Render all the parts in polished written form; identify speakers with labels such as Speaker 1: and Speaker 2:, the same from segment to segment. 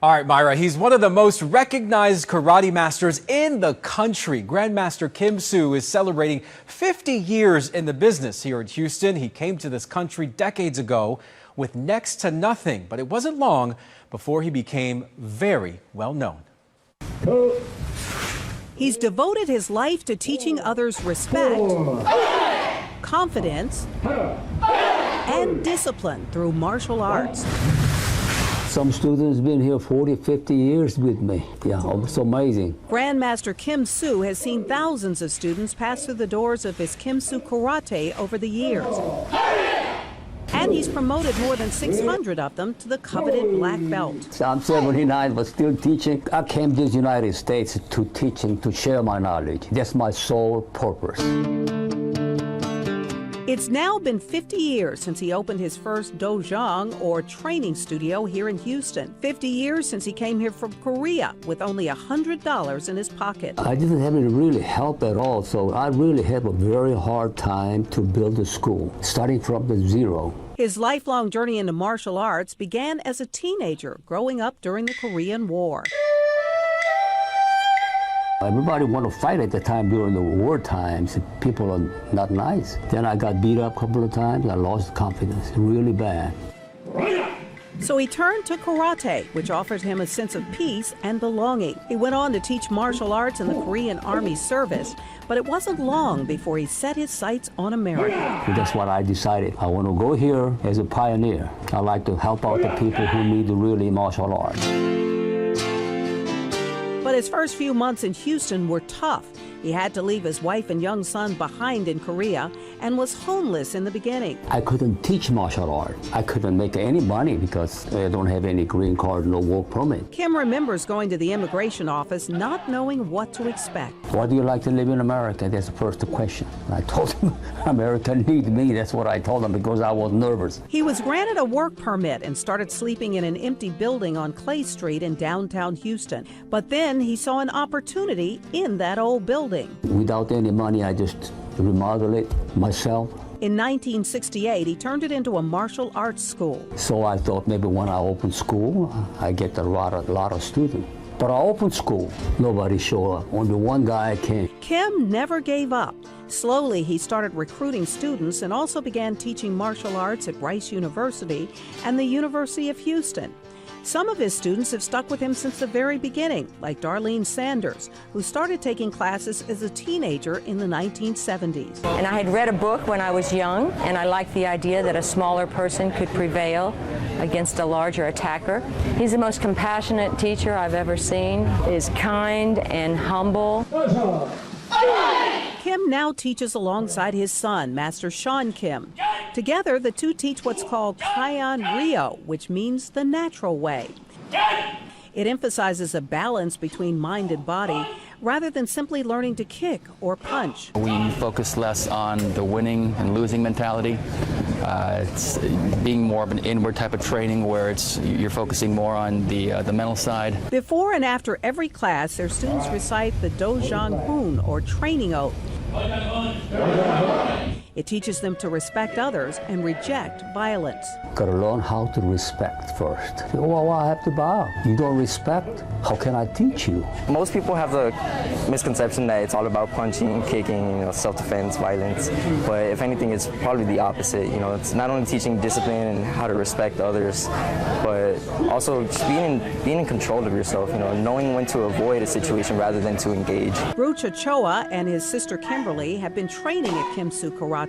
Speaker 1: All right, Myra, he's one of the most recognized karate masters in the country. Grandmaster Kim Soo is celebrating 50 years in the business here in Houston. He came to this country decades ago with next to nothing, but it wasn't long before he became very well known.
Speaker 2: He's devoted his life to teaching others respect, confidence, and discipline through martial arts.
Speaker 3: Some students been here 40, 50 years with me. Yeah, it's amazing.
Speaker 2: Grandmaster Kim Soo has seen thousands of students pass through the doors of his Kim Soo Karate over the years. And he's promoted more than 600 of them to the coveted black belt.
Speaker 3: So I'm 79, but still teaching. I came to the United States to teaching, to share my knowledge. That's my sole purpose.
Speaker 2: It's now been 50 years since he opened his first dojang, or training studio, here in Houston. 50 years since he came here from Korea with only $100 in his pocket.
Speaker 3: I didn't have any really help at all, so I really had a very hard time to build a school, starting from the zero.
Speaker 2: His lifelong journey into martial arts began as a teenager, growing up during the Korean War.
Speaker 3: Everybody wanted to fight at the time during the war times. People are not nice. Then I got beat up a couple of times. I lost confidence really bad.
Speaker 2: So he turned to karate, which offered him a sense of peace and belonging. He went on to teach martial arts in the Korean Army service, but it wasn't long before he set his sights on America.
Speaker 3: That's what I decided. I want to go here as a pioneer. I like to help out the people who need really martial arts.
Speaker 2: But his first few months in Houston were tough. He had to leave his wife and young son behind in Korea and was homeless in the beginning.
Speaker 3: I couldn't teach martial art. I couldn't make any money because I don't have any green card, no work permit.
Speaker 2: Kim remembers going to the immigration office not knowing what to expect.
Speaker 3: Why do you like to live in America? That's the first question. I told him America needs me. That's what I told him because I was nervous.
Speaker 2: He was granted a work permit and started sleeping in an empty building on Clay Street in downtown Houston. But then he saw an opportunity in that old building.
Speaker 3: Without any money, I just remodeled it myself.
Speaker 2: In 1968, he turned it into a martial arts school.
Speaker 3: So I thought maybe when I open school, I get a lot of students. But I opened school, nobody showed up. Only one guy came.
Speaker 2: Kim never gave up. Slowly, he started recruiting students and also began teaching martial arts at Rice University and the University of Houston. Some of his students have stuck with him since the very beginning, like Darlene Sanders, who started taking classes as a teenager in the 1970s.
Speaker 4: And I had read a book when I was young, and I liked the idea that a smaller person could prevail against a larger attacker. He's the most compassionate teacher I've ever seen. He is kind and humble.
Speaker 2: Kim now teaches alongside his son, Master Sean Kim. Together, the two teach what's called Chayon-Ryu, which means the natural way. It emphasizes a balance between mind and body, rather than simply learning to kick or punch.
Speaker 5: We focus less on the winning and losing mentality. It's being more of an inward type of training where you're focusing more on the mental side.
Speaker 2: Before and after every class, their students recite the dojang hoon, or training oath. It teaches them to respect others and reject violence.
Speaker 3: Gotta learn how to respect first. Well, I have to bow. You don't respect, how can I teach you?
Speaker 6: Most people have the misconception that it's all about punching, kicking, self-defense, violence. But if anything, it's probably the opposite. It's not only teaching discipline and how to respect others, but also just being in control of yourself. Knowing when to avoid a situation rather than to engage.
Speaker 2: Rucha Choa and his sister Kimberly have been training at Kim Soo Karate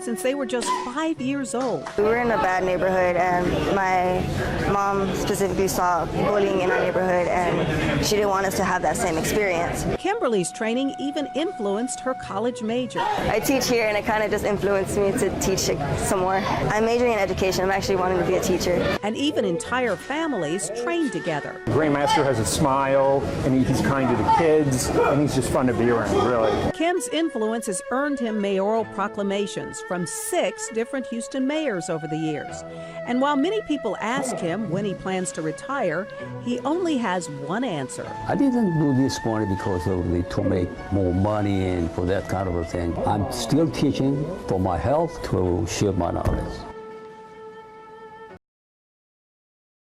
Speaker 2: since they were just 5 years old.
Speaker 7: We were in a bad neighborhood, and my mom specifically saw bullying in our neighborhood, and she didn't want us to have that same experience.
Speaker 2: Kimberly's training even influenced her college major.
Speaker 7: I teach here, and it kind of just influenced me to teach some more. I'm majoring in education. I'm actually wanting to be a teacher.
Speaker 2: And even entire families train together.
Speaker 8: Grandmaster has a smile, and he's kind to the kids, and he's just fun to be around, really.
Speaker 2: Kim's influence has earned him mayoral proclamations from 6 different Houston mayors over the years. And while many people ask him when he plans to retire, he only has one answer.
Speaker 3: I didn't do this money because to make more money and for that kind of a thing. I'm still teaching for my health, to share my knowledge.